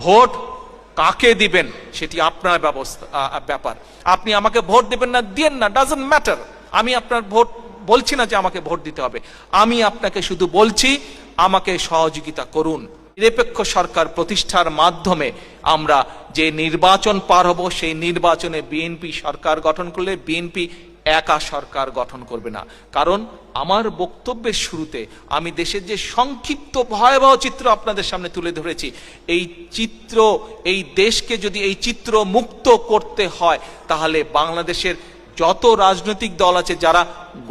Vote কাকে দিবেন সেটি আপনার ব্যাপার। আপনি আমাকে ভোট দিবেন না, দিয়েন না, ডাজন্ট ম্যাটার। আমি আপনার ভোট বলছি না যে আমাকে ভোট দিতে হবে, আমি আপনাকে শুধু বলছি আমাকে সহযোগিতা করুন। নিরপেক্ষ সরকার প্রতিষ্ঠার মাধ্যমে আমরা যে নির্বাচন পার হব, সেই নির্বাচনে বিএনপি সরকার গঠন করলে বিএনপি একা সরকার গঠন করবে না। কারণ আমার বক্তব্যের শুরুতে আমি দেশের যে সংক্ষিপ্ত ভয়াবহ চিত্র আপনাদের সামনে তুলে ধরেছি, এই চিত্র, এই দেশকে যদি এই চিত্র মুক্ত করতে হয়, তাহলে বাংলাদেশের যত রাজনৈতিক দল আছে যারা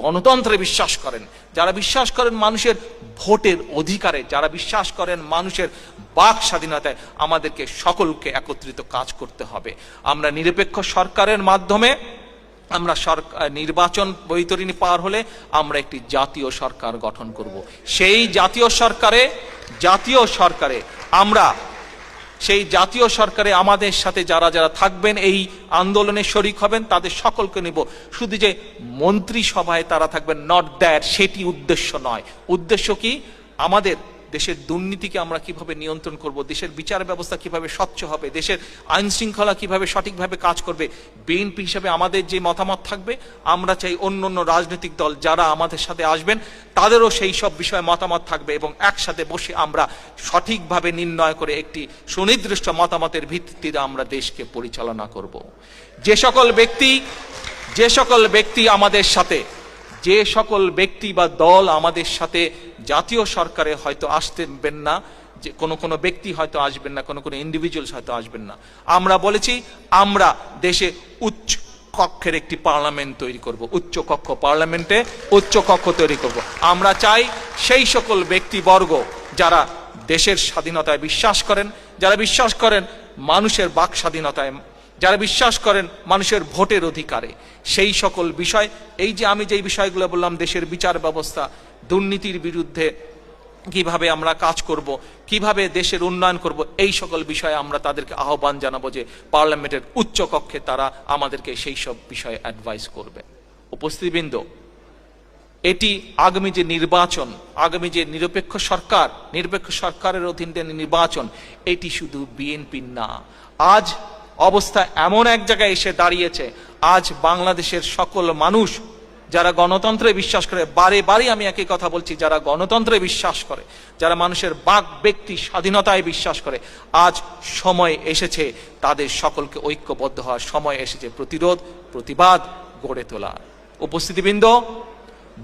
গণতন্ত্রে বিশ্বাস করেন, যারা বিশ্বাস করেন মানুষের ভোটের অধিকারে, যারা বিশ্বাস করেন মানুষের বাক স্বাধীনতায়, আমাদেরকে সকলকে একত্রিত কাজ করতে হবে। আমরা নিরপেক্ষ সরকারের মাধ্যমে আমরা নির্বাচন বৈতরণী পার হলে আমরা একটি জাতীয় সরকার গঠন করব। সেই জাতীয় সরকারে আমরা সেই জাতীয় সরকারে আমাদের সাথে যারা যারা থাকবেন, এই আন্দোলনে শরিক হবেন, তাদের সকলকে নিব। শুধু যে মন্ত্রিসভায় তারা থাকবেন, নট দ্যাট, সেটি উদ্দেশ্য নয়। উদ্দেশ্য কি? আমাদের দেশের দুর্নীতিকে আমরা কিভাবে নিয়ন্ত্রণ করব, দেশের বিচার ব্যবস্থা কিভাবে স্বচ্ছ হবে, দেশের আইন শৃঙ্খলা কিভাবে সঠিকভাবে কাজ করবে। বিএনপি হিসেবে আমাদের যে মতামত থাকবে, আমরা চাই অন্য অন্য রাজনৈতিক দল যারা আমাদের সাথে আসবেন তাদেরও সেই সব বিষয়ে মতামত থাকবে, এবং একসাথে বসে আমরা সঠিকভাবে নির্ণয় করে একটি সুনির্দিষ্ট মতামতের ভিত্তিতে আমরা দেশকে পরিচালনা করব। যে সকল ব্যক্তি আমাদের সাথে, যে সকল ব্যক্তি বা দল আমাদের সাথে জাতীয় সরকারে হয়তো আসতেন না, যে কোনো ব্যক্তি হয়তো আসবেন না, কোনো ইন্ডিভিজুয়ালস হয়তো আসবেন না, আমরা বলেছি আমরা দেশে উচ্চ কক্ষের একটি পার্লামেন্ট তৈরি করব, উচ্চ কক্ষ, পার্লামেন্টে উচ্চ কক্ষ তৈরি করব। আমরা চাই সেই সকল ব্যক্তিবর্গ যারা দেশের স্বাধীনতায় বিশ্বাস করেন, যারা বিশ্বাস করেন মানুষের বাক স্বাধীনতায়, যারা বিশ্বাস করেন মানুষের ভোটের অধিকারে, সেই সকল বিষয়, এই যে আমি যেই বিষয়গুলো বললাম, দেশের বিচার ব্যবস্থা, দুর্নীতির বিরুদ্ধে কিভাবে আমরা কাজ করব, কিভাবে দেশের উন্নয়ন করব, এই সকল বিষয়ে আমরা তাদেরকে আহ্বান জানাবো যে পার্লামেন্টের উচ্চ কক্ষে তারা আমাদেরকে সেই সব বিষয়ে অ্যাডভাইস করবে। উপস্থিতবৃন্দ, এটি আগামী যে নির্বাচন, আগামী যে নিরপেক্ষ সরকারের অধীনে নির্বাচন, এটি শুধু বিএনপির না। আজ অবস্থা এমন এক জায়গায় এসে দাঁড়িয়েছে, আজ বাংলাদেশের সকল মানুষ যারা গণতন্ত্রে বিশ্বাস করে, বারে বারে আমি একই কথা বলছি, যারা গণতন্ত্রে বিশ্বাস করে, যারা মানুষের বাক ব্যক্তি স্বাধীনতায় বিশ্বাস করে, আজ সময় এসেছে তাদের সকলকে ঐক্যবদ্ধ হওয়ার, সময় এসেছে প্রতিবাদ গড়ে তোলার। উপস্থিতিবৃন্দ,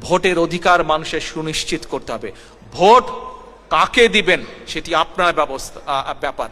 ভোটের অধিকার মানুষের সুনিশ্চিত করতে হবে। ভোট কাকে দিবেন সেটি আপনার ব্যাপার।